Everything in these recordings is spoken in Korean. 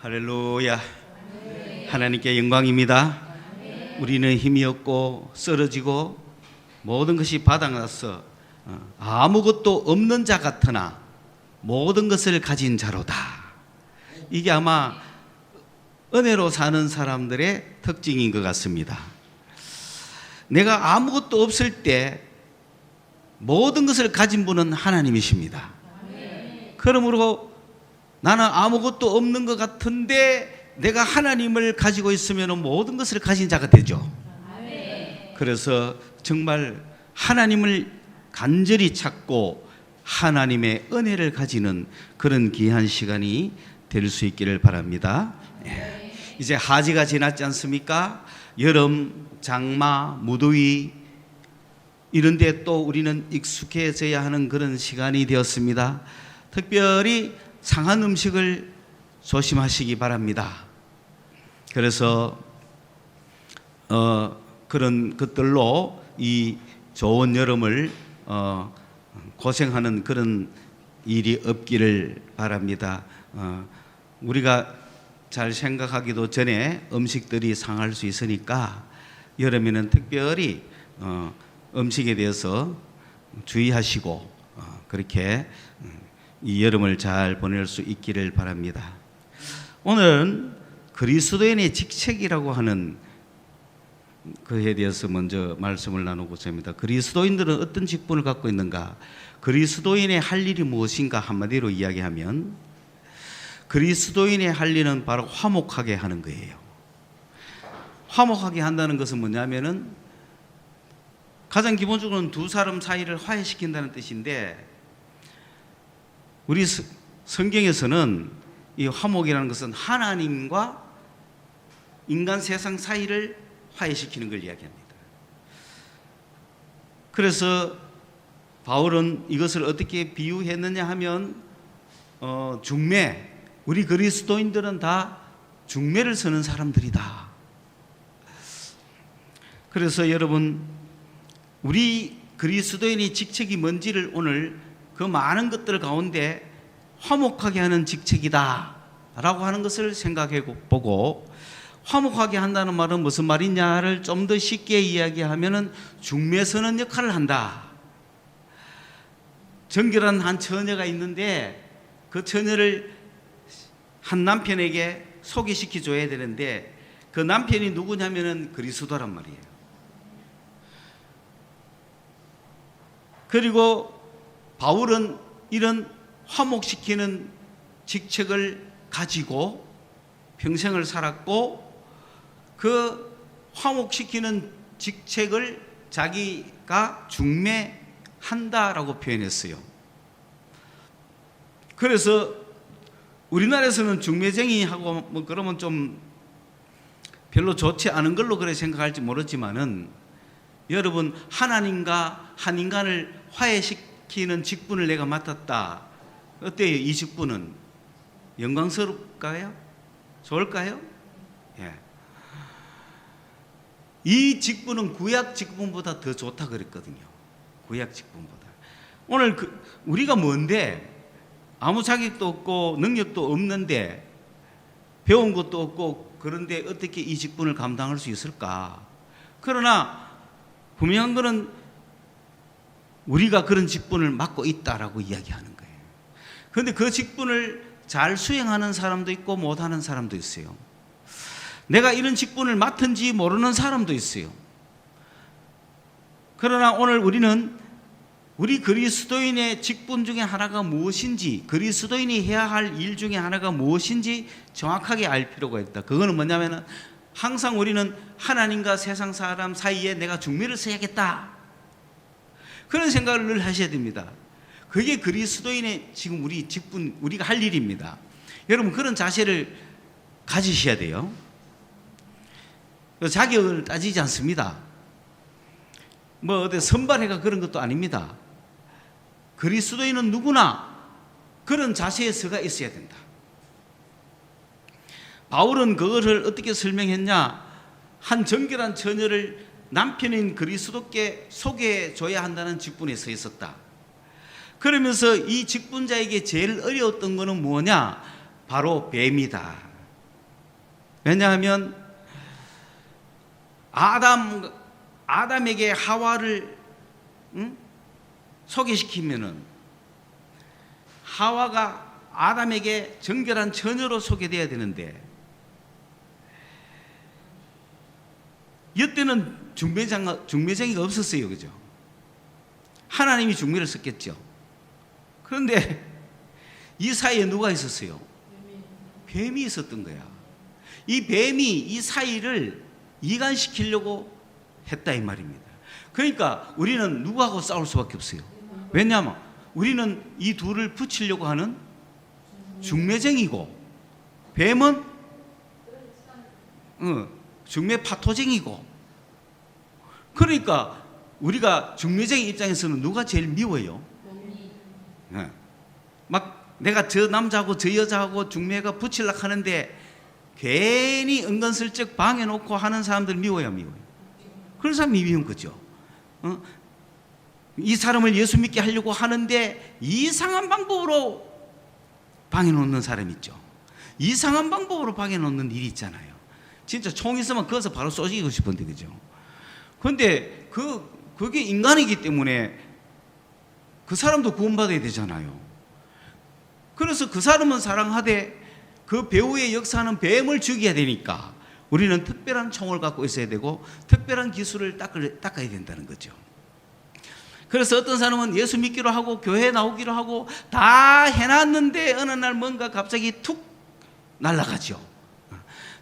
할렐루야. 하나님께 영광입니다. 우리는 힘이 없고 쓰러지고 모든 것이 바닥나서 아무것도 없는 자 같으나 모든 것을 가진 자로다. 이게 아마 은혜로 사는 사람들의 특징인 것 같습니다. 내가 아무것도 없을 때 모든 것을 가진 분은 하나님이십니다. 그러므로 나는 아무것도 없는 것 같은데 내가 하나님을 가지고 있으면 모든 것을 가진 자가 되죠. 그래서 정말 하나님을 간절히 찾고 하나님의 은혜를 가지는 그런 귀한 시간이 될 수 있기를 바랍니다. 이제 하지가 지났지 않습니까? 여름, 장마, 무더위 이런 데 또 우리는 익숙해져야 하는 그런 시간이 되었습니다. 특별히 상한 음식을 조심하시기 바랍니다. 그래서 그런 것들로 이 좋은 여름을 고생하는 그런 일이 없기를 바랍니다. 우리가 잘 생각하기도 전에 음식들이 상할 수 있으니까 여름에는 특별히 음식에 대해서 주의하시고 그렇게 이 여름을 잘 보낼 수 있기를 바랍니다. 오늘은 그리스도인의 직책이라고 하는 그에 대해서 먼저 말씀을 나누고자 합니다. 그리스도인들은 어떤 직분을 갖고 있는가? 그리스도인의 할 일이 무엇인가? 한마디로 이야기하면 그리스도인의 할 일은 바로 화목하게 하는 거예요. 화목하게 한다는 것은 뭐냐면은 가장 기본적으로는 두 사람 사이를 화해시킨다는 뜻인데, 우리 성경에서는 이 화목이라는 것은 하나님과 인간 세상 사이를 화해시키는 걸 이야기합니다. 그래서 바울은 이것을 어떻게 비유했느냐 하면 중매, 우리 그리스도인들은 다 중매를 서는 사람들이다. 그래서 여러분, 우리 그리스도인의 직책이 뭔지를 오늘 그 많은 것들 가운데 화목하게 하는 직책이다 라고 하는 것을 생각해 보고, 화목하게 한다는 말은 무슨 말이냐를 좀 더 쉽게 이야기하면 중매서는 역할을 한다. 정결한 한 처녀가 있는데 그 처녀를 한 남편에게 소개시켜 줘야 되는데 그 남편이 누구냐면은 그리스도란 말이에요. 그리고 바울은 이런 화목시키는 직책을 가지고 평생을 살았고, 그 화목시키는 직책을 자기가 중매한다라고 표현했어요. 그래서 우리나라에서는 중매쟁이하고 뭐 그러면 좀 별로 좋지 않은 걸로 그래 생각할지 모르지만은, 여러분, 하나님과 한 인간을 화해시키는 직분을 내가 맡았다. 어때요? 이 직분은 영광스럽까요? 좋을까요? 예. 이 직분은 구약 직분보다 더 좋다 그랬거든요. 구약 직분보다. 오늘 우리가 뭔데 아무 자격도 없고 능력도 없는데 배운 것도 없고 그런데 어떻게 이 직분을 감당할 수 있을까? 그러나 분명한 것은 우리가 그런 직분을 맡고 있다라고 이야기하는 거예요. 그런데 그 직분을 잘 수행하는 사람도 있고 못하는 사람도 있어요. 내가 이런 직분을 맡은지 모르는 사람도 있어요. 그러나 오늘 우리는 우리 그리스도인의 직분 중에 하나가 무엇인지, 그리스도인이 해야 할 일 중에 하나가 무엇인지 정확하게 알 필요가 있다. 그거는 뭐냐면 항상 우리는 하나님과 세상 사람 사이에 내가 중매를 서야겠다, 그런 생각을 늘 하셔야 됩니다. 그게 그리스도인의 지금 우리 직분, 우리가 할 일입니다. 여러분, 그런 자세를 가지셔야 돼요. 자격을 따지지 않습니다. 뭐 어디 선발해가 그런 것도 아닙니다. 그리스도인은 누구나 그런 자세에 서가 있어야 된다. 바울은 그것을 어떻게 설명했냐? 한 정결한 처녀를 남편인 그리스도께 소개해 줘야 한다는 직분에 서 있었다. 그러면서 이 직분자에게 제일 어려웠던 것은 뭐냐? 바로 뱀이다. 왜냐하면 아담에게 하와를 소개시키면은 하와가 아담에게 정결한 처녀로 소개돼야 되는데 이때는 중매쟁이가 없었어요. 그죠? 하나님이 중매를 썼겠죠. 그런데 이 사이에 누가 있었어요? 뱀이 있었던 거야. 이 뱀이 이 사이를 이간시키려고 했다 이 말입니다. 그러니까 우리는 누구하고 싸울 수밖에 없어요. 왜냐하면 우리는 이 둘을 붙이려고 하는 중매쟁이고 뱀은 중매 파토쟁이고, 그러니까 우리가 중매쟁이 입장에서는 누가 제일 미워요? 막 내가 저 남자하고 저 여자하고 중매가 붙이려고 하는데 괜히 은근슬쩍 방해놓고 하는 사람들 미워요, 미워요? 그런 사람이 미운 거죠. 이 사람을 예수 믿게 하려고 하는데 이상한 방법으로 방해놓는 사람 있죠. 이상한 방법으로 방해놓는 일이 있잖아요. 진짜 총 있으면 거기서 바로 쏘지고 싶은데, 그죠? 그런데 그게 인간이기 때문에 그 사람도 구원받아야 되잖아요. 그래서 그 사람은 사랑하되 그 배후에 역사하는 뱀을 죽여야 되니까 우리는 특별한 총을 갖고 있어야 되고 특별한 기술을 닦아야 된다는 거죠. 그래서 어떤 사람은 예수 믿기로 하고 교회 나오기로 하고 다 해놨는데 어느 날 뭔가 갑자기 툭 날아가죠.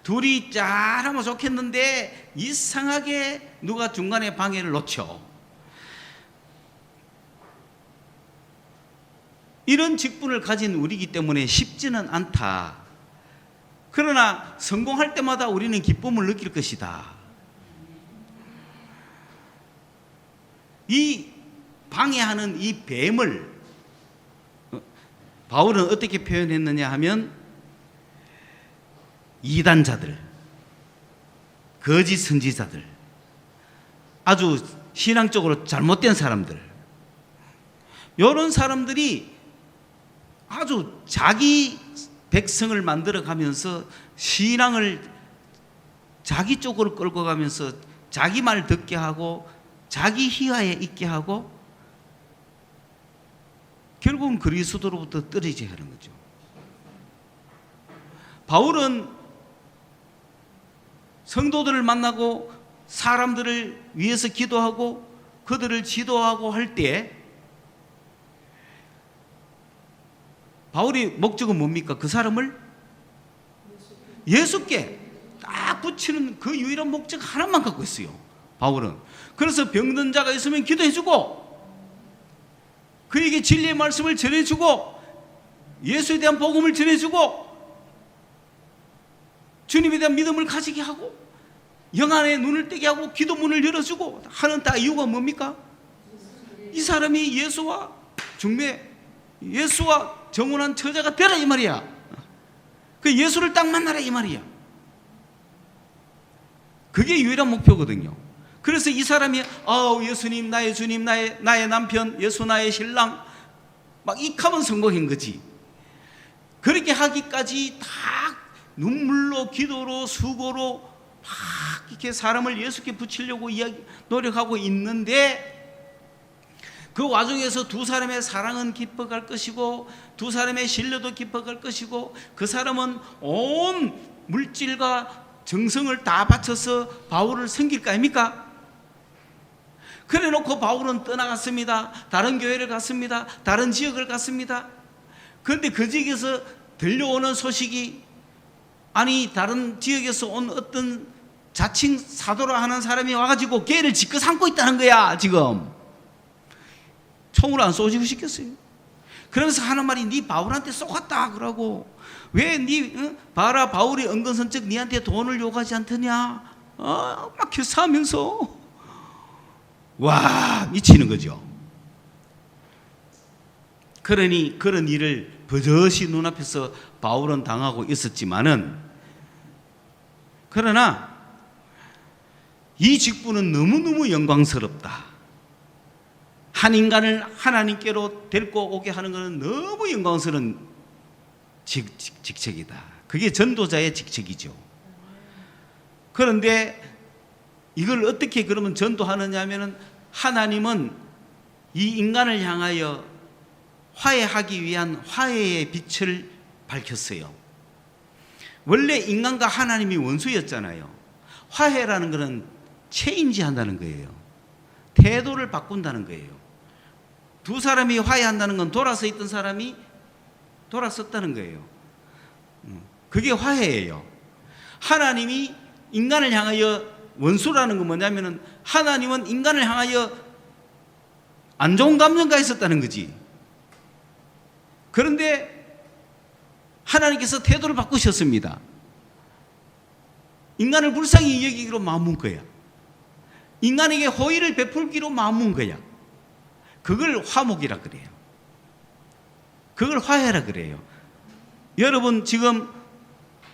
둘이 잘하면 좋겠는데 이상하게 누가 중간에 방해를 놓죠. 이런 직분을 가진 우리이기 때문에 쉽지는 않다. 그러나 성공할 때마다 우리는 기쁨을 느낄 것이다. 이 방해하는 이 뱀을 바울은 어떻게 표현했느냐 하면 이단자들, 거짓 선지자들, 아주 신앙적으로 잘못된 사람들, 이런 사람들이 아주 자기 백성을 만들어가면서 신앙을 자기 쪽으로 끌고 가면서 자기 말 듣게 하고 자기 희화에 있게 하고 결국은 그리스도로부터 떨어지게 하는 거죠. 바울은 성도들을 만나고 사람들을 위해서 기도하고 그들을 지도하고 할 때 바울의 목적은 뭡니까? 그 사람을 예수께 딱 붙이는 그 유일한 목적 하나만 갖고 있어요, 바울은. 그래서 병든 자가 있으면 기도해주고 그에게 진리의 말씀을 전해주고 예수에 대한 복음을 전해주고 주님에 대한 믿음을 가지게 하고 영안의 눈을 뜨게 하고 기도문을 열어주고 하는 다 이유가 뭡니까? 이 사람이 예수와 정운한 처자가 되라 이 말이야. 그 예수를 딱 만나라 이 말이야. 그게 유일한 목표거든요. 그래서 이 사람이 예수님 나의 주님 나의 남편 예수 나의 신랑 막 이카면 성공인 거지. 그렇게 하기까지 다 눈물로 기도로 수고로 막 이렇게 사람을 예수께 붙이려고 노력하고 있는데 그 와중에서 두 사람의 사랑은 깊어갈 것이고 두 사람의 신뢰도 깊어갈 것이고 그 사람은 온 물질과 정성을 다 바쳐서 바울을 섬길 거 아닙니까? 그래 놓고 바울은 떠나갔습니다. 다른 교회를 갔습니다. 다른 지역을 갔습니다. 그런데 그 지역에서 들려오는 소식이 다른 지역에서 온 어떤 자칭 사도라 하는 사람이 와가지고 걔를 지껏 삼고 있다는 거야. 지금 총으로 안 쏘지고 싶겠어요? 그러면서 하는 말이 네 바울한테 쏘았다 그러고 왜 봐라 바울이 은근슬쩍 니한테 돈을 요구하지 않더냐 막 교사하면서 와 미치는 거죠. 그러니 그런 일을 버젓이 눈앞에서 바울은 당하고 있었지만은 그러나 이 직분은 너무너무 영광스럽다. 한 인간을 하나님께로 데리고 오게 하는 것은 너무 영광스러운 직책이다. 그게 전도자의 직책이죠. 그런데 이걸 어떻게 그러면 전도하느냐 하면은 하나님은 이 인간을 향하여 화해하기 위한 화해의 빛을 밝혔어요. 원래 인간과 하나님이 원수였잖아요. 화해라는 것은 체인지 한다는 거예요. 태도를 바꾼다는 거예요. 두 사람이 화해한다는 건 돌아서 있던 사람이 돌아섰다는 거예요. 그게 화해예요. 하나님이 인간을 향하여 원수라는 건 뭐냐면은 하나님은 인간을 향하여 안 좋은 감정가 있었다는 거지. 그런데 하나님께서 태도를 바꾸셨습니다. 인간을 불쌍히 여기기로 마음먹은 거야. 인간에게 호의를 베풀기로 마음먹은 거야. 그걸 화목이라 그래요. 그걸 화해라 그래요. 여러분 지금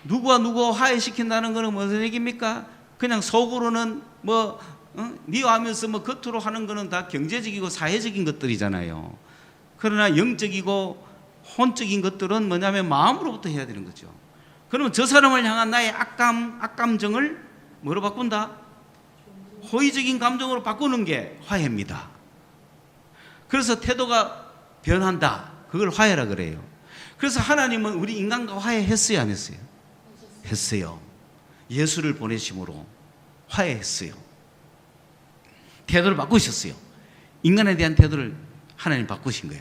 누구와 누구 화해시킨다는 것은 무슨 얘기입니까? 그냥 속으로는 미워하면서 겉으로 하는 것은 다 경제적이고 사회적인 것들이잖아요. 그러나 영적이고 혼적인 것들은 뭐냐면 마음으로부터 해야 되는 거죠. 그러면 저 사람을 향한 나의 악감정을 뭐로 바꾼다? 호의적인 감정으로 바꾸는 게 화해입니다. 그래서 태도가 변한다. 그걸 화해라 그래요. 그래서 하나님은 우리 인간과 화해했어요, 안 했어요? 했어요. 예수를 보내심으로 화해했어요. 태도를 바꾸셨어요. 인간에 대한 태도를 하나님 바꾸신 거야.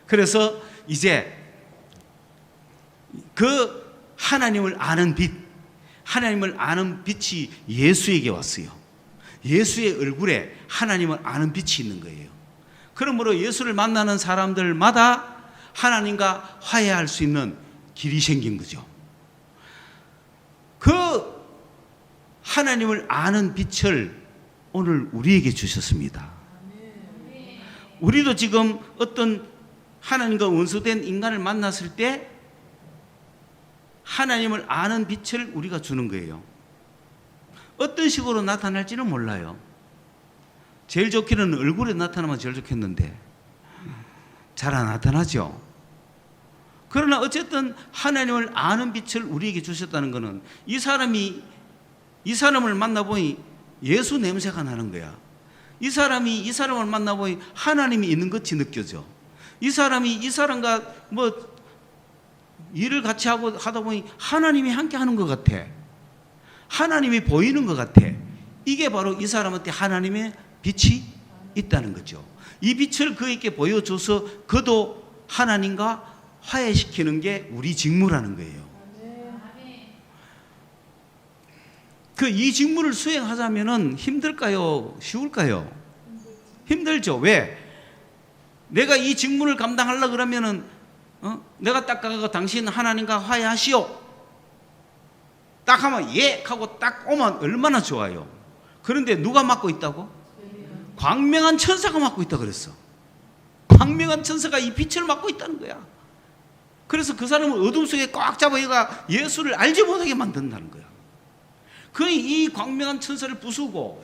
그래서 이제 그 하나님을 아는 빛, 하나님을 아는 빛이 예수에게 왔어요. 예수의 얼굴에 하나님을 아는 빛이 있는 거예요. 그러므로 예수를 만나는 사람들마다 하나님과 화해할 수 있는 길이 생긴 거죠. 그 하나님을 아는 빛을 오늘 우리에게 주셨습니다. 우리도 지금 어떤 하나님과 원수된 인간을 만났을 때 하나님을 아는 빛을 우리가 주는 거예요. 어떤 식으로 나타날지는 몰라요. 제일 좋기는 얼굴에 나타나면 제일 좋겠는데 잘 안 나타나죠. 그러나 어쨌든 하나님을 아는 빛을 우리에게 주셨다는 것은 이 사람을 만나보니 예수 냄새가 나는 거야. 이 사람을 만나보니 하나님이 있는 것이 느껴져. 이 사람과 일을 같이 하다 보니 하나님이 함께 하는 것 같아. 하나님이 보이는 것 같아. 이게 바로 이 사람한테 하나님의 빛이 있다는 거죠. 이 빛을 그에게 보여줘서 그도 하나님과 화해시키는 게 우리 직무라는 거예요. 이 직무를 수행하자면은 힘들까요? 쉬울까요? 힘들죠. 왜? 내가 이 직무를 감당하려고 그러면은 내가 딱 가서 당신 하나님과 화해하시오. 딱 하면 예 하고 딱 오면 얼마나 좋아요. 그런데 누가 맡고 있다고? 광명한 천사가 맡고 있다 그랬어. 광명한 천사가 이 빛을 맡고 있다는 거야. 그래서 그 사람을 어둠 속에 꽉 잡아 얘가 예수를 알지 못하게 만든다는 거야. 이 광명한 천사를 부수고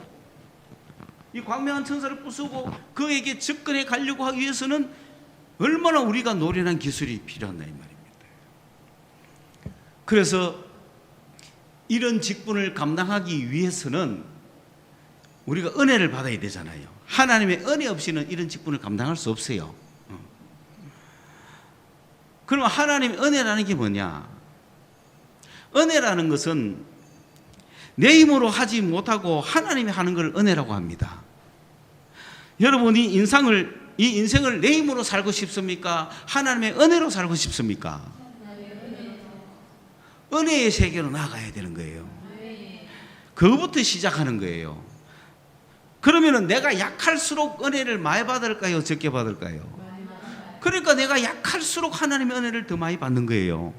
그에게 접근해 가려고 하기 위해서는 얼마나 우리가 노련한 기술이 필요하나 이 말입니다. 그래서 이런 직분을 감당하기 위해서는 우리가 은혜를 받아야 되잖아요. 하나님의 은혜 없이는 이런 직분을 감당할 수 없어요. 그럼 하나님의 은혜라는 게 뭐냐? 은혜라는 것은 내 힘으로 하지 못하고 하나님이 하는 걸 은혜라고 합니다. 여러분이 이 인생을 내 힘으로 살고 싶습니까? 하나님의 은혜로 살고 싶습니까? 은혜의 세계로 나아가야 되는 거예요. 그거부터 시작하는 거예요. 그러면은 내가 약할수록 은혜를 많이 받을까요? 적게 받을까요? 그러니까 내가 약할수록 하나님의 은혜를 더 많이 받는 거예요.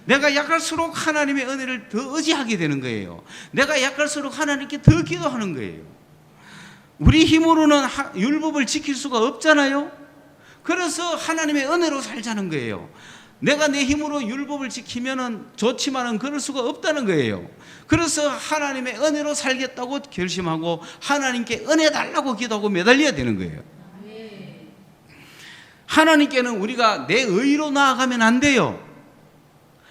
내가 약할수록 하나님의 은혜를 더 의지하게 되는 거예요. 내가 약할수록 하나님께 더 기도하는 거예요. 우리 힘으로는 율법을 지킬 수가 없잖아요. 그래서 하나님의 은혜로 살자는 거예요. 내가 내 힘으로 율법을 지키면은 좋지만은 그럴 수가 없다는 거예요. 그래서 하나님의 은혜로 살겠다고 결심하고 하나님께 은혜 달라고 기도하고 매달려야 되는 거예요. 하나님께는 우리가 내 의로 나아가면 안 돼요.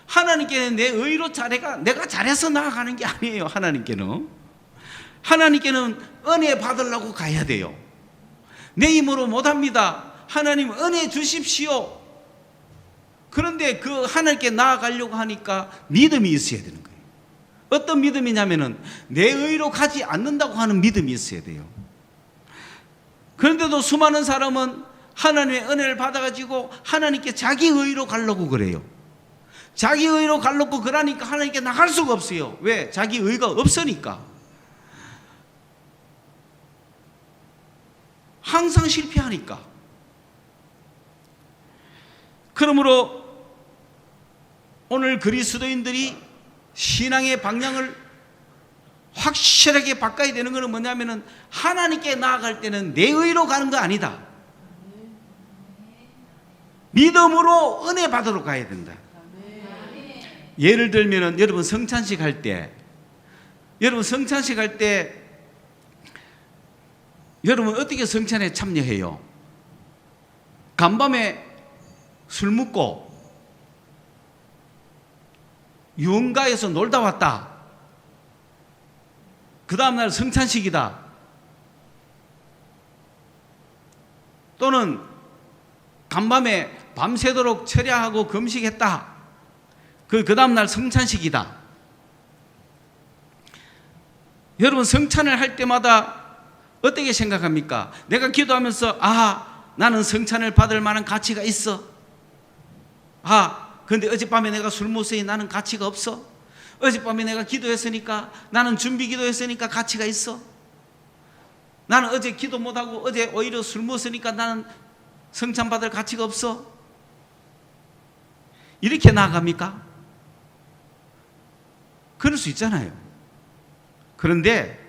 하나님께는 내 의로 내가 잘해서 나아가는 게 아니에요. 하나님께는 은혜 받으려고 가야 돼요. 내 힘으로 못합니다. 하나님 은혜 주십시오. 그런데 그 하나님께 나아가려고 하니까 믿음이 있어야 되는 거예요. 어떤 믿음이냐면은 내 의로 가지 않는다고 하는 믿음이 있어야 돼요. 그런데도 수많은 사람은 하나님의 은혜를 받아가지고 하나님께 자기 의로 가려고 그래요. 자기 의로 가려고 그러니까 하나님께 나갈 수가 없어요. 왜? 자기 의가 없으니까. 항상 실패하니까. 그러므로 오늘 그리스도인들이 신앙의 방향을 확실하게 바꿔야 되는 것은 뭐냐면은 하나님께 나아갈 때는 내 의로 가는 거 아니다. 믿음으로 은혜 받으러 가야 된다. 예를 들면은 여러분 성찬식 할 때 여러분 어떻게 성찬에 참여해요? 간밤에 술 먹고 유흥가에서 놀다 왔다. 그 다음날 성찬식이다. 또는 간밤에 밤새도록 철야하고 금식했다. 그 다음날 성찬식이다. 여러분 성찬을 할 때마다 어떻게 생각합니까? 내가 기도하면서 나는 성찬을 받을 만한 가치가 있어. 근데 어젯밤에 내가 술 먹었으니 나는 가치가 없어. 어젯밤에 내가 기도했으니까 나는 준비 기도했으니까 가치가 있어. 나는 어제 기도 못하고 어제 오히려 술 먹었으니까 나는 성찬 받을 가치가 없어. 이렇게 나아갑니까? 그럴 수 있잖아요. 그런데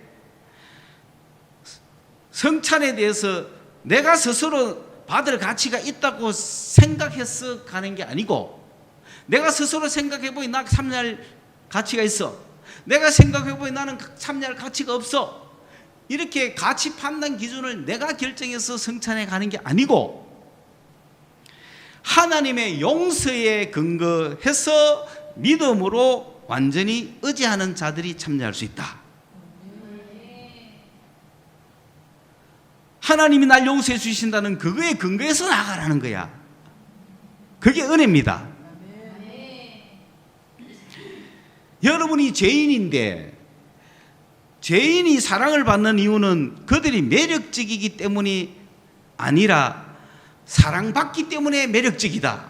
성찬에 대해서 내가 스스로 받을 가치가 있다고 생각해서 가는 게 아니고, 내가 스스로 생각해보니 나 참여할 가치가 있어. 내가 생각해보니 나는 참여할 가치가 없어. 이렇게 가치 판단 기준을 내가 결정해서 성찬에 가는 게 아니고 하나님의 용서에 근거해서 믿음으로 완전히 의지하는 자들이 참여할 수 있다. 하나님이 날 용서해 주신다는 그거에 근거해서 나가라는 거야. 그게 은혜입니다. 여러분이 죄인인데, 죄인이 사랑을 받는 이유는 그들이 매력적이기 때문이 아니라 사랑받기 때문에 매력적이다.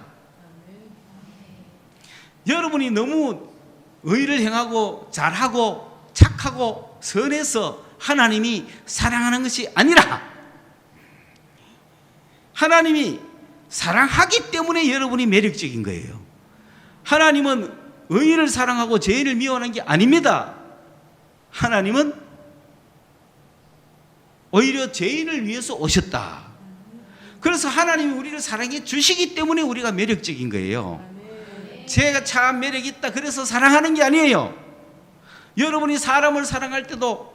여러분이 너무 의를 행하고 잘하고 착하고 선해서 하나님이 사랑하는 것이 아니라 하나님이 사랑하기 때문에 여러분이 매력적인 거예요. 하나님은 의인을 사랑하고 죄인을 미워하는 게 아닙니다. 하나님은 오히려 죄인을 위해서 오셨다. 그래서 하나님이 우리를 사랑해 주시기 때문에 우리가 매력적인 거예요. 제가 참 매력이 있다 그래서 사랑하는 게 아니에요. 여러분이 사람을 사랑할 때도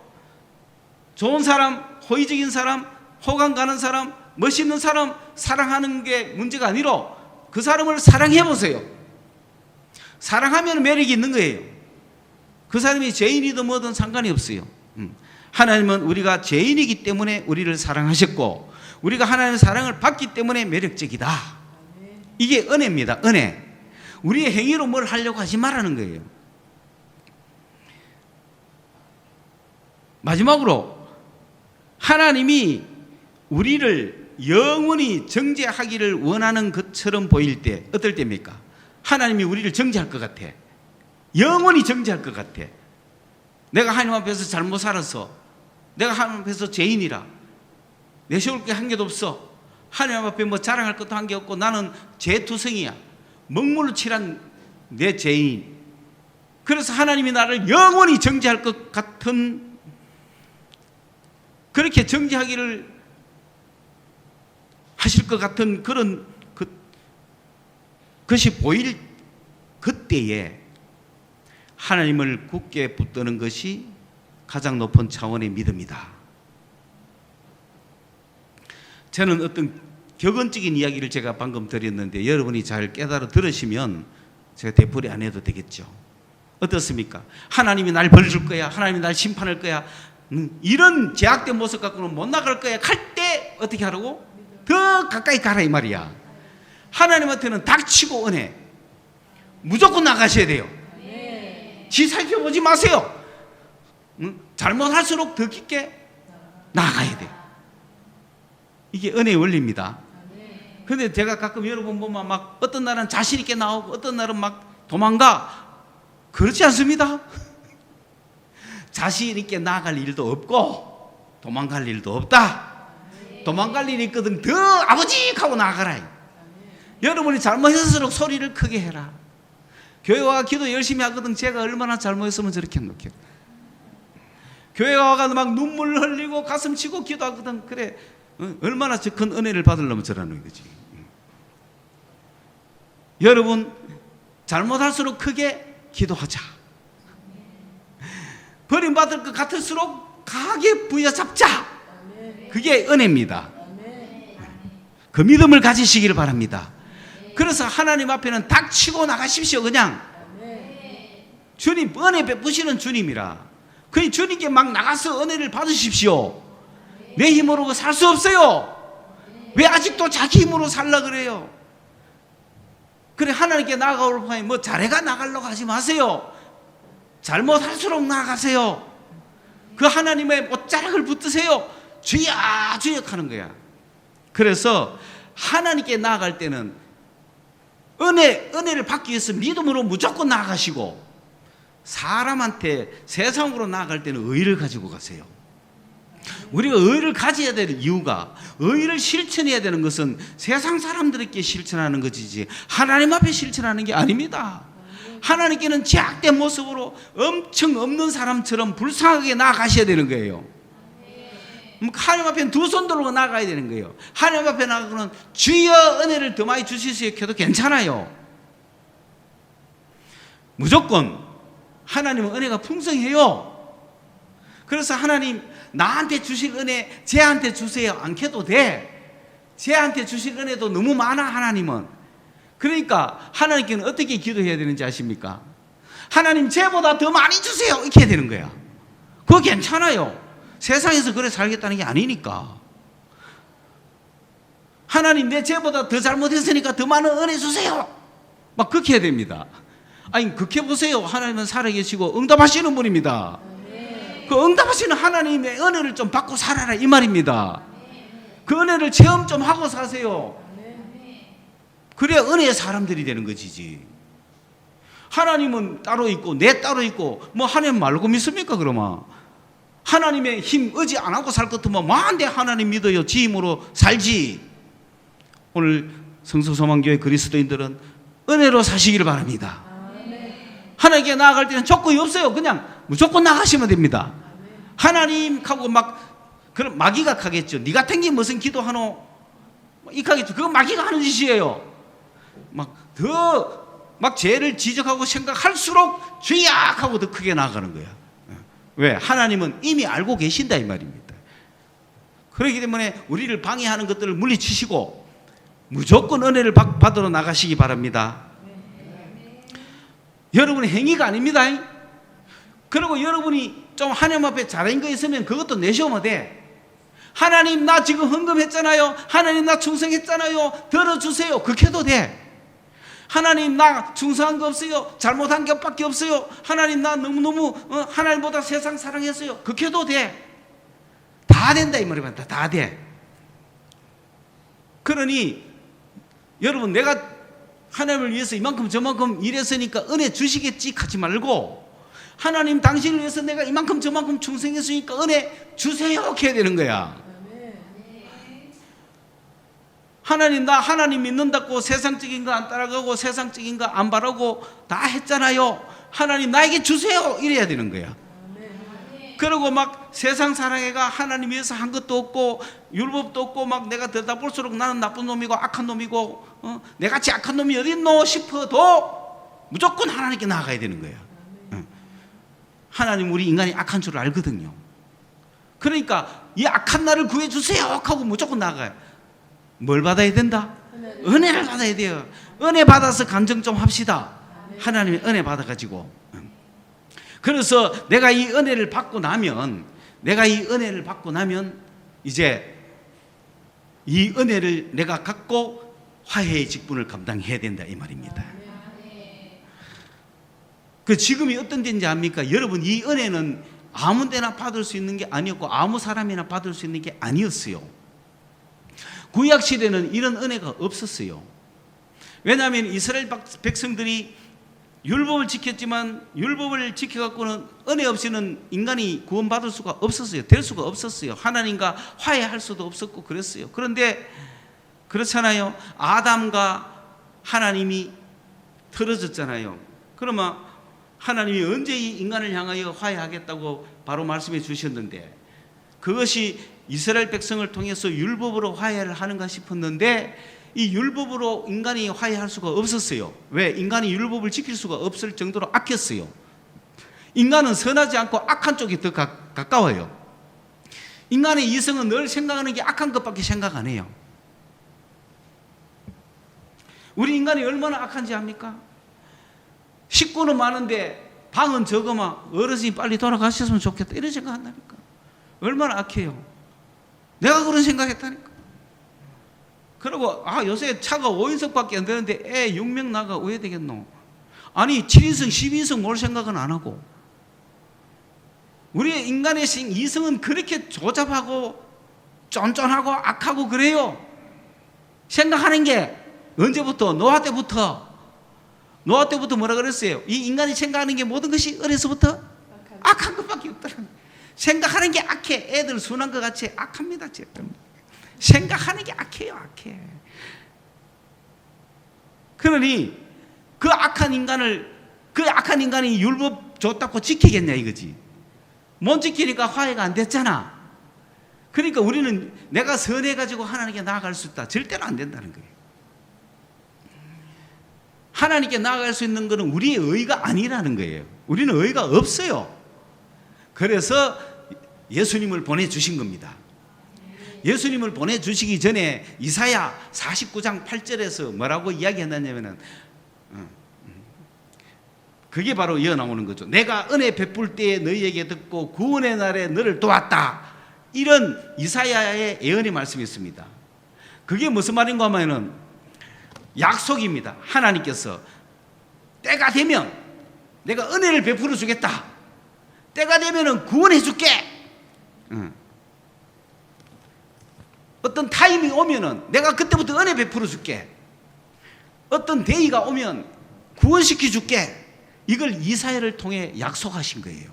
좋은 사람, 호의적인 사람, 호감 가는 사람, 멋있는 사람 사랑하는 게 문제가 아니라 그 사람을 사랑해 보세요. 사랑하면 매력이 있는 거예요. 그 사람이 죄인이든 뭐든 상관이 없어요. 하나님은 우리가 죄인이기 때문에 우리를 사랑하셨고 우리가 하나님의 사랑을 받기 때문에 매력적이다. 이게 은혜입니다. 은혜. 우리의 행위로 뭘 하려고 하지 말라는 거예요. 마지막으로 하나님이 우리를 영원히 정죄하기를 원하는 것처럼 보일 때 어떨 때입니까? 하나님이 우리를 정죄할 것 같아. 영원히 정죄할 것 같아. 내가 하나님 앞에서 잘못 살아서, 내가 하나님 앞에서 죄인이라, 내 세울 게 한 개도 없어. 하나님 앞에 뭐 자랑할 것도 한 게 없고 나는 죄투성이야. 먹물로 칠한 내 죄인. 그래서 하나님이 나를 영원히 정죄할 것 같은, 그렇게 정죄하기를 하실 것 같은 그런 것이 보일 그때에 하나님을 굳게 붙드는 것이 가장 높은 차원의 믿음이다. 저는 어떤 격언적인 이야기를 제가 방금 드렸는데 여러분이 잘 깨달아 들으시면 제가 되풀이 안 해도 되겠죠. 어떻습니까? 하나님이 날 벌줄 거야. 하나님이 날 심판할 거야. 이런 제약된 모습 갖고는 못 나갈 거야. 갈 때 어떻게 하라고? 더 가까이 가라 이 말이야. 하나님한테는 닥치고 은혜. 무조건 나가셔야 돼요. 지 살펴보지 마세요. 잘못할수록 더 깊게 나가야 돼요. 이게 은혜의 원리입니다. 근데 제가 가끔 여러분 보면 막 어떤 날은 자신 있게 나오고 어떤 날은 막 도망가. 그렇지 않습니다. 자신 있게 나아갈 일도 없고 도망갈 일도 없다. 도망갈 일이 있거든 더 아버지 하고 나가라. 여러분이 잘못했을수록 소리를 크게 해라. 교회와 기도 열심히 하거든 제가 얼마나 잘못했으면 저렇게 했노. 교회 와가지고 막 눈물 흘리고 가슴 치고 기도하거든. 그래 얼마나 저 큰 은혜를 받으려면 저러는 거지. 여러분 잘못할수록 크게 기도하자. 버림받을 것 같을수록 강하게 부여잡자. 그게 은혜입니다. 그 믿음을 가지시기를 바랍니다. 그래서 하나님 앞에는 닥치고 나가십시오. 그냥 주님 은혜 베푸시는 주님이라 그냥 주님께 막 나가서 은혜를 받으십시오. 내 힘으로 살 수 없어요. 왜 아직도 자기 힘으로 살라 그래요? 그래 하나님께 나아가올 판에 뭐 잘해가 나가려고 하지 마세요. 잘못할수록 나아가세요. 그 하나님의 옷자락을 붙드세요. 주야 주야 하는 거야. 그래서 하나님께 나아갈 때는 은혜를 받기 위해서 믿음으로 무조건 나아가시고 사람한테 세상으로 나아갈 때는 의의를 가지고 가세요. 우리가 의의를 가져야 되는 이유가 의의를 실천해야 되는 것은 세상 사람들에게 실천하는 것이지 하나님 앞에 실천하는 게 아닙니다. 하나님께는 제약된 모습으로 엄청 없는 사람처럼 불쌍하게 나아가셔야 되는 거예요. 하나님 앞에는 두 손 들고 나가야 되는 거예요. 하나님 앞에 나가고는 주여 은혜를 더 많이 주실 수 있게 해도 괜찮아요. 무조건 하나님은 은혜가 풍성해요. 그래서 하나님 나한테 주실 은혜 쟤한테 주세요 안 해도 돼. 쟤한테 주실 은혜도 너무 많아 하나님은. 그러니까 하나님께는 어떻게 기도해야 되는지 아십니까? 하나님 쟤보다 더 많이 주세요 이렇게 해야 되는 거야. 그거 괜찮아요. 세상에서 그래 살겠다는 게 아니니까. 하나님 내 쟤보다 더 잘못했으니까 더 많은 은혜 주세요 막 그렇게 해야 됩니다. 아니 그렇게 보세요. 하나님은 살아계시고 응답하시는 분입니다. 그 응답하시는 하나님의 은혜를 좀 받고 살아라 이 말입니다. 그 은혜를 체험 좀 하고 사세요. 그래야 은혜의 사람들이 되는 것이지. 하나님은 따로 있고 내 따로 있고 뭐 하나님 말고 믿습니까? 그러면 하나님의 힘 의지 안 하고 살 것 같으면 뭐한데 하나님 믿어요 지 힘으로 살지. 오늘 성서소망교회 그리스도인들은 은혜로 사시기를 바랍니다. 하나님께 나아갈 때는 조건이 없어요. 그냥 무조건 나가시면 됩니다. 하나님하고 막 그런 마귀가 하겠죠. 네 같은 게 무슨 기도하노? 이하겠죠. 그건 마귀가 하는 짓이에요. 막 죄를 지적하고 생각할수록 주야 하고 더 크게 나아가는 거야. 왜? 하나님은 이미 알고 계신다 이 말입니다. 그렇기 때문에 우리를 방해하는 것들을 물리치시고 무조건 은혜를 받으러 나가시기 바랍니다. 여러분의 행위가 아닙니다. 그리고 여러분이 좀 하나님 앞에 잘한 거 있으면 그것도 내셔오면 돼. 하나님 나 지금 헌금했잖아요. 하나님 나 충성했잖아요. 들어주세요. 그렇게 해도 돼. 하나님 나 충성한 거 없어요. 잘못한 것밖에 없어요. 하나님 나 너무너무 하나님보다 세상 사랑했어요. 그렇게 해도 돼. 다 된다 이 말입니다. 다 돼. 그러니 여러분 내가 하나님을 위해서 이만큼 저만큼 일했으니까 은혜 주시겠지 하지 말고 하나님 당신을 위해서 내가 이만큼 저만큼 충성했으니까 은혜 주세요 이렇게 해야 되는 거야. 하나님 나 하나님 믿는다고 세상적인 거 안 따라가고 세상적인 거 안 바라고 다 했잖아요. 하나님 나에게 주세요 이래야 되는 거야. 그리고 막 세상 사랑해가 하나님 위해서 한 것도 없고 율법도 없고 막 내가 들다 볼수록 나는 나쁜 놈이고 악한 놈이고 내같이 악한 놈이 어디 있노 싶어도 무조건 하나님께 나아가야 되는 거야. 하나님 우리 인간이 악한 줄 알거든요. 그러니까 이 악한 나를 구해주세요 하고 무조건 나아가요. 뭘 받아야 된다? 은혜를 받아야 돼요. 은혜 받아서 간증 좀 합시다. 하나님의 은혜 받아가지고. 그래서 내가 이 은혜를 받고 나면 이제 이 은혜를 내가 갖고 화해의 직분을 감당해야 된다 이 말입니다. 그 지금이 어떤 때인지 압니까? 여러분, 이 은혜는 아무 데나 받을 수 있는 게 아니었고 아무 사람이나 받을 수 있는 게 아니었어요. 구약 시대는 이런 은혜가 없었어요. 왜냐하면 이스라엘 백성들이 율법을 지켰지만 율법을 지켜갖고는 은혜 없이는 인간이 구원받을 수가 없었어요. 될 수가 없었어요. 하나님과 화해할 수도 없었고 그랬어요. 그런데 그렇잖아요. 아담과 하나님이 틀어졌잖아요. 그러면 하나님이 언제 이 인간을 향하여 화해하겠다고 바로 말씀해 주셨는데, 그것이 이스라엘 백성을 통해서 율법으로 화해를 하는가 싶었는데 이 율법으로 인간이 화해할 수가 없었어요. 왜? 인간이 율법을 지킬 수가 없을 정도로 악했어요. 인간은 선하지 않고 악한 쪽이 더 가까워요. 인간의 이성은 늘 생각하는 게 악한 것밖에 생각 안 해요. 우리 인간이 얼마나 악한지 압니까? 식구는 많은데 방은 적으면 어르신이 빨리 돌아가셨으면 좋겠다 이런 생각한다니까. 얼마나 악해요. 내가 그런 생각했다니까. 그리고 요새 차가 5인석밖에 안 되는데 애 6명 나가 왜 되겠노? 아니 7인승 12인승 몰 생각은 안 하고. 우리 인간의 이성은 그렇게 조잡하고 쫀쫀하고 악하고 그래요. 생각하는 게 언제부터? 노아 때부터 뭐라 그랬어요? 이 인간이 생각하는 게 모든 것이 어려서부터 악한 것밖에 없더라고요. 생각하는 게 악해. 애들 순한 것 같이 악합니다. 생각하는 게 악해요. 악해. 그러니 그 악한 인간이 율법 좋다고 지키겠냐 이거지. 못 지키니까 화해가 안 됐잖아. 그러니까 우리는 내가 선해가지고 하나님께 나아갈 수 있다. 절대로 안 된다는 거예요. 하나님께 나아갈 수 있는 것은 우리의 의가 아니라는 거예요. 우리는 의가 없어요. 그래서 예수님을 보내주신 겁니다. 예수님을 보내주시기 전에 이사야 49장 8절에서 뭐라고 이야기했냐면은 그게 바로 이어 나오는 거죠. 내가 은혜 베풀 때에 너희에게 듣고 구원의 날에 너를 도왔다. 이런 이사야의 예언의 말씀이 있습니다. 그게 무슨 말인가 하면은 약속입니다. 하나님께서 때가 되면 내가 은혜를 베풀어 주겠다. 때가 되면은 구원해 줄게. 어떤 타임이 오면은 내가 그때부터 은혜 베풀어 줄게. 어떤 데이가 오면 구원시켜 줄게. 이걸 이사야를 통해 약속하신 거예요.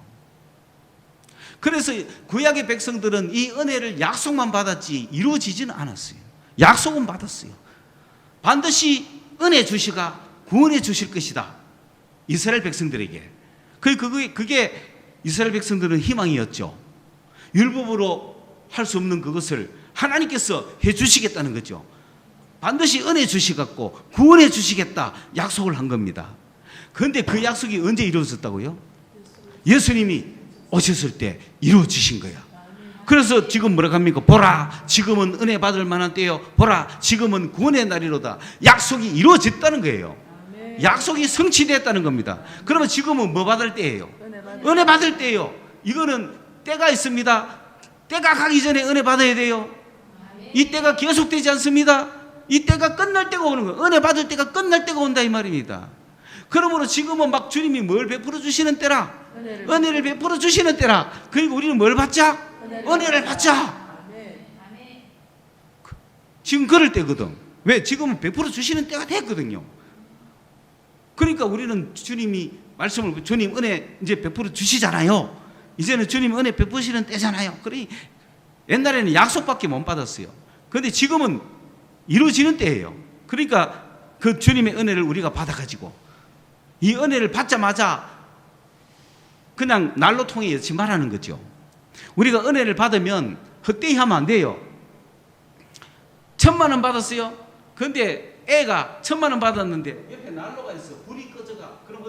그래서 구약의 백성들은 이 은혜를 약속만 받았지 이루어지지는 않았어요. 약속은 받았어요. 반드시 은혜 주시가 구원해 주실 것이다. 이스라엘 백성들에게. 그게 이스라엘 백성들은 희망이었죠. 율법으로 할 수 없는 그것을 하나님께서 해 주시겠다는 거죠. 반드시 은혜 주시갖고 구원해 주시겠다 약속을 한 겁니다. 그런데 그 약속이 언제 이루어졌다고요? 예수님이 오셨을 때 이루어지신 거야. 그래서 지금 뭐라고 합니까? 보라, 지금은 은혜 받을 만한 때요. 보라, 지금은 구원의 날이로다. 약속이 이루어졌다는 거예요. 약속이 성취됐다는 겁니다. 그러면 지금은 뭐 받을 때예요? 은혜 받을 때예요. 이거는 때가 있습니다. 때가 가기 전에 은혜 받아야 돼요. 이 때가 계속되지 않습니다. 이 때가 끝날 때가 오는 거예요. 은혜 받을 때가 끝날 때가 온다 이 말입니다. 그러므로 지금은 막 주님이 뭘 베풀어 주시는 때라, 은혜를 베풀어 주시는 때라. 그리고 우리는 뭘 받자? 은혜를 받자. 지금 그럴 때거든. 왜? 지금은 베풀어 주시는 때가 됐거든요. 그러니까 우리는 주님이 말씀을, 주님 은혜 이제 베풀어 주시잖아요. 이제는 주님 은혜 베푸시는 때잖아요. 그러니 옛날에는 약속밖에 못 받았어요. 그런데 지금은 이루어지는 때예요. 그러니까 그 주님의 은혜를 우리가 받아가지고 이 은혜를 받자마자 그냥 날로 통해 여지 말하는 거죠. 우리가 은혜를 받으면 헛되이 하면 안 돼요. 1,000만 원 받았어요. 그런데 애가 1,000만 원 받았는데 옆에 난로가 있어. 불이 꺼져가. 그럼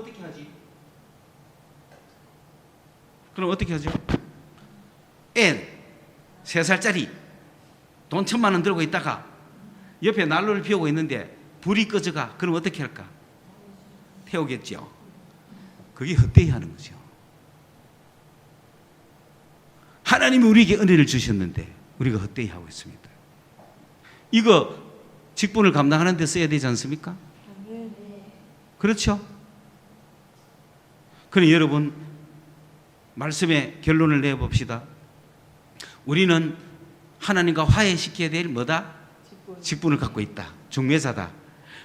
어떻게 하지? 애 3살짜리 돈 1,000만 원 들고 있다가 옆에 난로를 피우고 있는데 불이 꺼져가. 그럼 어떻게 할까? 태우겠죠. 그게 헛되이 하는 거죠. 하나님이 우리에게 은혜를 주셨는데 우리가 헛되이 하고 있습니다. 이거 직분을 감당하는 데 써야 되지 않습니까? 그렇죠? 그럼 여러분, 말씀의 결론을 내봅시다. 우리는 하나님과 화해시켜야 될 뭐다? 직분을 갖고 있다. 중매자다.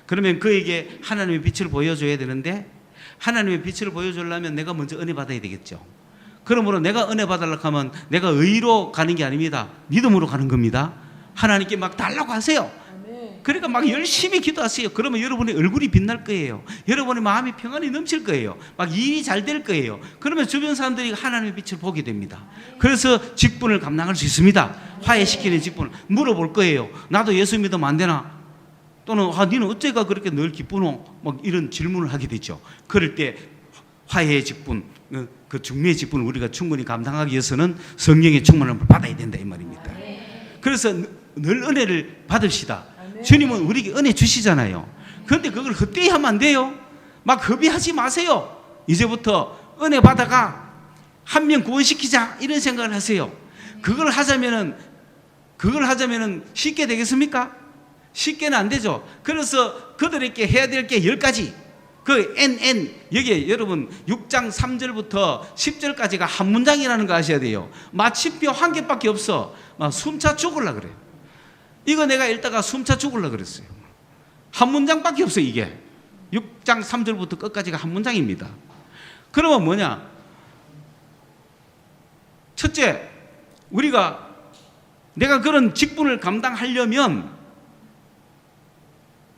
그러면 그에게 하나님의 빛을 보여줘야 되는데, 하나님의 빛을 보여주려면 내가 먼저 은혜 받아야 되겠죠. 그러므로 내가 은혜 받으려고 하면 내가 의로 가는 게 아닙니다. 믿음으로 가는 겁니다. 하나님께 막 달라고 하세요. 그러니까 막 열심히 기도하세요. 그러면 여러분의 얼굴이 빛날 거예요. 여러분의 마음이 평안이 넘칠 거예요. 막 일이 잘 될 거예요. 그러면 주변 사람들이 하나님의 빛을 보게 됩니다. 그래서 직분을 감당할 수 있습니다. 화해시키는 직분을 물어볼 거예요. 나도 예수 믿으면 안 되나? 또는 니는 어째가 그렇게 늘 기쁘노? 막 이런 질문을 하게 되죠. 그럴 때 화해의 직분, 그 중매의 직분을 우리가 충분히 감당하기 위해서는 성령의 충만함을 받아야 된다 이 말입니다. 그래서 늘 은혜를 받읍시다. 주님은 우리에게 은혜 주시잖아요. 그런데 그걸 헛되이 하면 안 돼요. 막 허비하지 마세요. 이제부터 은혜 받아가 한 명 구원시키자 이런 생각을 하세요. 그걸 하자면은 쉽게 되겠습니까? 쉽게는 안 되죠. 그래서 그들에게 해야 될 게 10가지. 그 NN 여기에 여러분 6장 3절부터 10절까지가 한 문장이라는 거 아셔야 돼요. 마침표 한 개밖에 없어. 막 숨차 죽으려고 그래요. 이거 내가 읽다가 숨차 죽으려고 그랬어요. 한 문장밖에 없어요. 이게 6장 3절부터 끝까지가 한 문장입니다. 그러면 뭐냐? 첫째, 내가 그런 직분을 감당하려면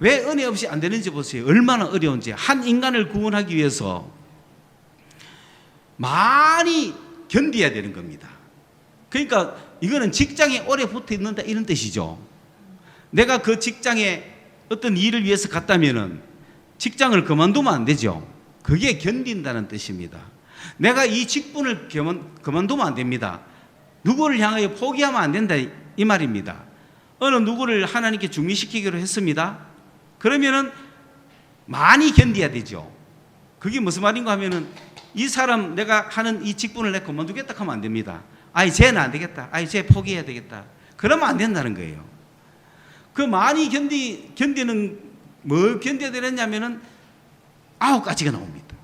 왜 은혜 없이 안 되는지 보세요. 얼마나 어려운지. 한 인간을 구원하기 위해서 많이 견뎌야 되는 겁니다. 그러니까 이거는 직장에 오래 붙어 있는다 이런 뜻이죠. 내가 그 직장에 어떤 일을 위해서 갔다면은 직장을 그만두면 안 되죠. 그게 견딘다는 뜻입니다. 내가 이 직분을 그만두면 안 됩니다. 누구를 향하여 포기하면 안 된다 이 말입니다. 어느 누구를 하나님께 중매시키기로 했습니다. 그러면은 많이 견뎌야 되죠. 그게 무슨 말인가 하면은 이 사람 내가 하는 이 직분을 내가 그만두겠다 하면 안 됩니다. 아이 쟤는 안 되겠다. 아이 쟤 포기해야 되겠다. 그러면 안 된다는 거예요. 그 많이 견디는 뭘 견뎌야 되느냐면은 9가지가 나옵니다.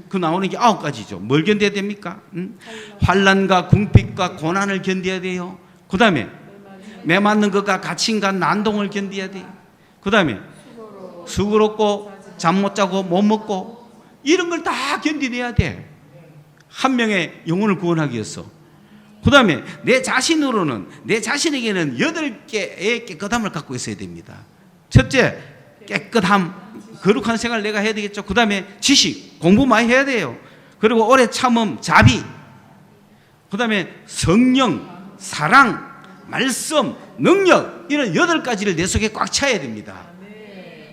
그 나오는 게 9가지죠. 뭘 견뎌야 됩니까? 환난과 궁핍과 고난을 견뎌야 돼요. 그 다음에 매맞는 것과 갇힌과 난동을 견뎌야 돼요. 그 다음에 수고롭고 잠 못 자고 못 먹고 이런 걸 다 견디내야 돼. 한 명의 영혼을 구원하기 위해서. 그 다음에 내 자신에게는 8개의 깨끗함을 갖고 있어야 됩니다. 첫째, 깨끗함, 거룩한 생활을 내가 해야 되겠죠. 그 다음에 지식, 공부 많이 해야 돼요. 그리고 오래 참음, 자비. 그 다음에 성령, 사랑, 말씀, 능력, 이런 8가지를 내 속에 꽉 차야 됩니다.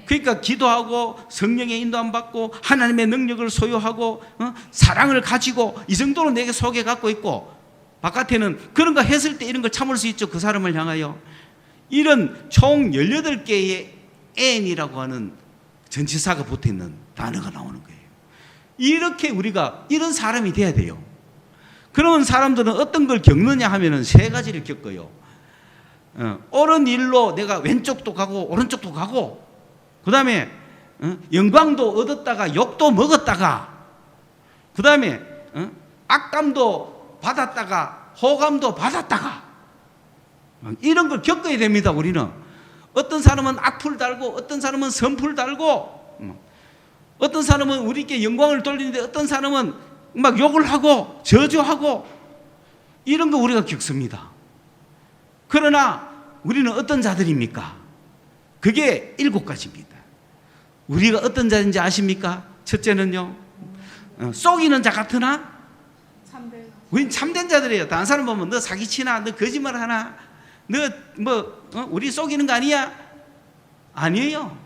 그러니까 기도하고 성령의 인도함 받고 하나님의 능력을 소유하고 사랑을 가지고 이 정도는 내게 속에 갖고 있고, 바깥에는 그런 거 했을 때 이런 걸 참을 수 있죠. 그 사람을 향하여. 이런 총 18개의 N이라고 하는 전치사가 붙어있는 단어가 나오는 거예요. 이렇게 우리가 이런 사람이 돼야 돼요. 그러면 사람들은 어떤 걸 겪느냐 하면은 3가지를 겪어요. 옳은 일로 내가 왼쪽도 가고 오른쪽도 가고, 그 다음에 영광도 얻었다가 욕도 먹었다가, 그 다음에 악감도 받았다가 호감도 받았다가, 이런 걸 겪어야 됩니다. 우리는 어떤 사람은 악플 달고 어떤 사람은 선플 달고 어떤 사람은 우리께 영광을 돌리는데 어떤 사람은 막 욕을 하고 저주하고, 이런 거 우리가 겪습니다. 그러나 우리는 어떤 자들입니까? 그게 7가지입니다. 우리가 어떤 자인지 아십니까? 첫째는요, 속이는 자 같으나 우린 참된 자들이에요. 다른 사람 보면 너 사기치나, 너 거짓말 하나, 너 우리 속이는 거 아니야? 아니에요.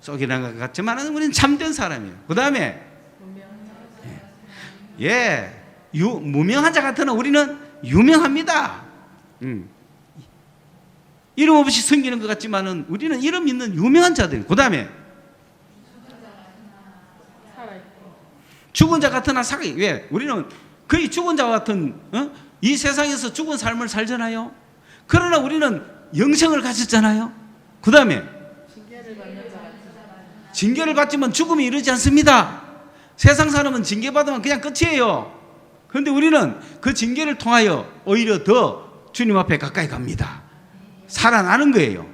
속이는 것 같지만 우리는 참된 사람이에요. 그 다음에 무명한 자 같으나 우리는 유명합니다. 이름 없이 섬기는 것 같지만은 우리는 이름 있는 유명한 자들. 그 다음에 죽은 자 같으나 살게. 왜? 우리는 거의 죽은 자와 같은 이 세상에서 죽은 삶을 살잖아요. 그러나 우리는 영생을 가졌잖아요. 그 다음에 징계를 받지만 죽음이 이르지 않습니다. 세상 사람은 징계받으면 그냥 끝이에요. 그런데 우리는 그 징계를 통하여 오히려 더 주님 앞에 가까이 갑니다. 살아나는 거예요.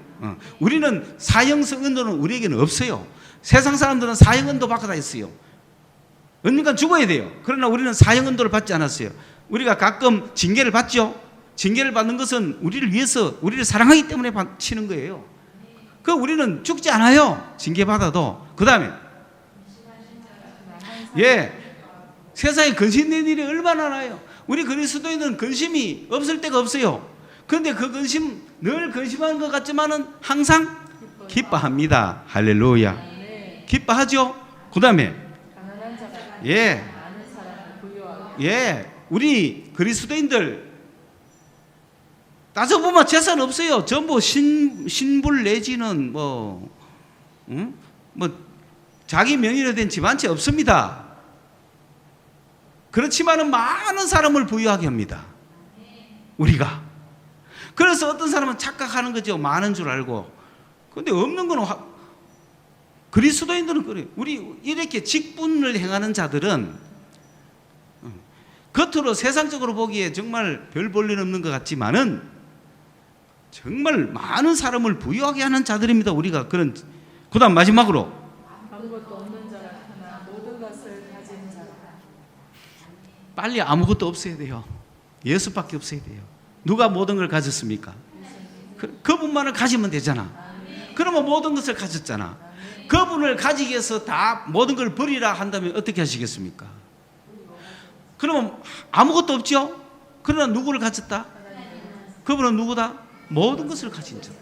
우리는 사형성 은도는 우리에게는 없어요. 세상 사람들은 사형 은도 받고 다 있어요. 언젠간 죽어야 돼요. 그러나 우리는 사형 은도를 받지 않았어요. 우리가 가끔 징계를 받죠. 징계를 받는 것은 우리를 위해서, 우리를 사랑하기 때문에 받치는 거예요. 그 우리는 죽지 않아요. 징계받아도. 그 다음에 세상에 근심된 일이 얼마나 나요. 우리 그리스도인은 근심이 없을 때가 없어요. 그런데 그 근심, 늘 근심하는 것 같지만은 항상 기뻐합니다. 할렐루야. 기뻐하죠. 그 다음에 우리 그리스도인들 따져보면 재산 없어요. 전부 신불 내지는 자기 명의로 된 집 한 채 없습니다. 그렇지만은 많은 사람을 부유하게 합니다. 우리가. 그래서 어떤 사람은 착각하는 거죠. 많은 줄 알고. 그런데 없는 거는 그리스도인들은 그래요. 우리 이렇게 직분을 행하는 자들은 겉으로 세상적으로 보기에 정말 별 볼일 없는 것 같지만은 정말 많은 사람을 부유하게 하는 자들입니다. 우리가 그런. 그다음 마지막으로 아무것도 없는 자가 하나 모든 것을 가진 자라. 빨리 아무것도 없어야 돼요. 예수밖에 없어야 돼요. 누가 모든 걸 가졌습니까? 그분만을 가지면 되잖아. 그러면 모든 것을 가졌잖아. 그분을 가지기 위해서 다 모든 걸 버리라 한다면 어떻게 하시겠습니까? 그러면 아무것도 없죠? 그러나 누구를 가졌다? 그분은 누구다? 모든 것을 가진 자.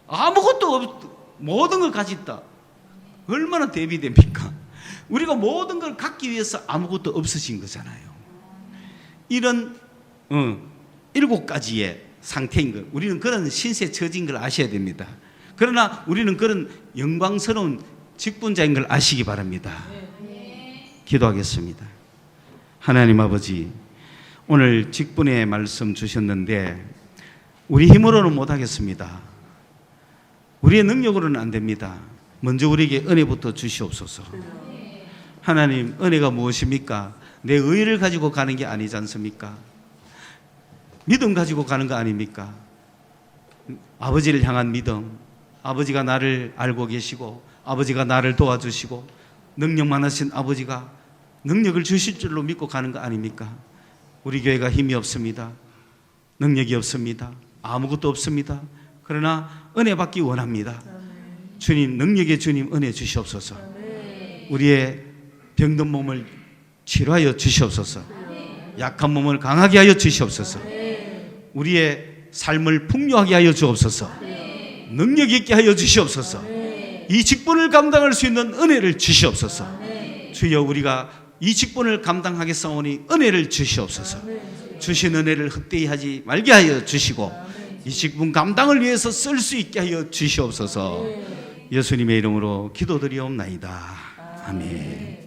아무것도 모든 걸 가졌다. 얼마나 대비됩니까? 우리가 모든 걸 갖기 위해서 아무것도 없으신 거잖아요. 이런 7가지의 상태인 것. 우리는 그런 신세 처진 걸 아셔야 됩니다. 그러나 우리는 그런 영광스러운 직분자인 걸 아시기 바랍니다. 기도하겠습니다. 하나님 아버지, 오늘 직분의 말씀 주셨는데 우리 힘으로는 못하겠습니다. 우리의 능력으로는 안 됩니다. 먼저 우리에게 은혜부터 주시옵소서. 하나님, 은혜가 무엇입니까? 내 의를 가지고 가는 게 아니지 않습니까? 믿음 가지고 가는 거 아닙니까? 아버지를 향한 믿음, 아버지가 나를 알고 계시고 아버지가 나를 도와주시고 능력 많으신 아버지가 능력을 주실 줄로 믿고 가는 거 아닙니까? 우리 교회가 힘이 없습니다. 능력이 없습니다. 아무것도 없습니다. 그러나 은혜 받기 원합니다. 주님, 능력의 주님 은혜 주시옵소서. 우리의 병든 몸을 치료하여 주시옵소서. 약한 몸을 강하게 하여 주시옵소서. 우리의 삶을 풍요하게 하여 주옵소서. 능력 있게 하여 주시옵소서. 이 직분을 감당할 수 있는 은혜를 주시옵소서. 주여, 우리가 이 직분을 감당하겠사오니 은혜를 주시옵소서. 주신 은혜를 헛되이 하지 말게 하여 주시고 이 직분 감당을 위해서 쓸 수 있게 하여 주시옵소서. 예수님의 이름으로 기도드리옵나이다. 아멘.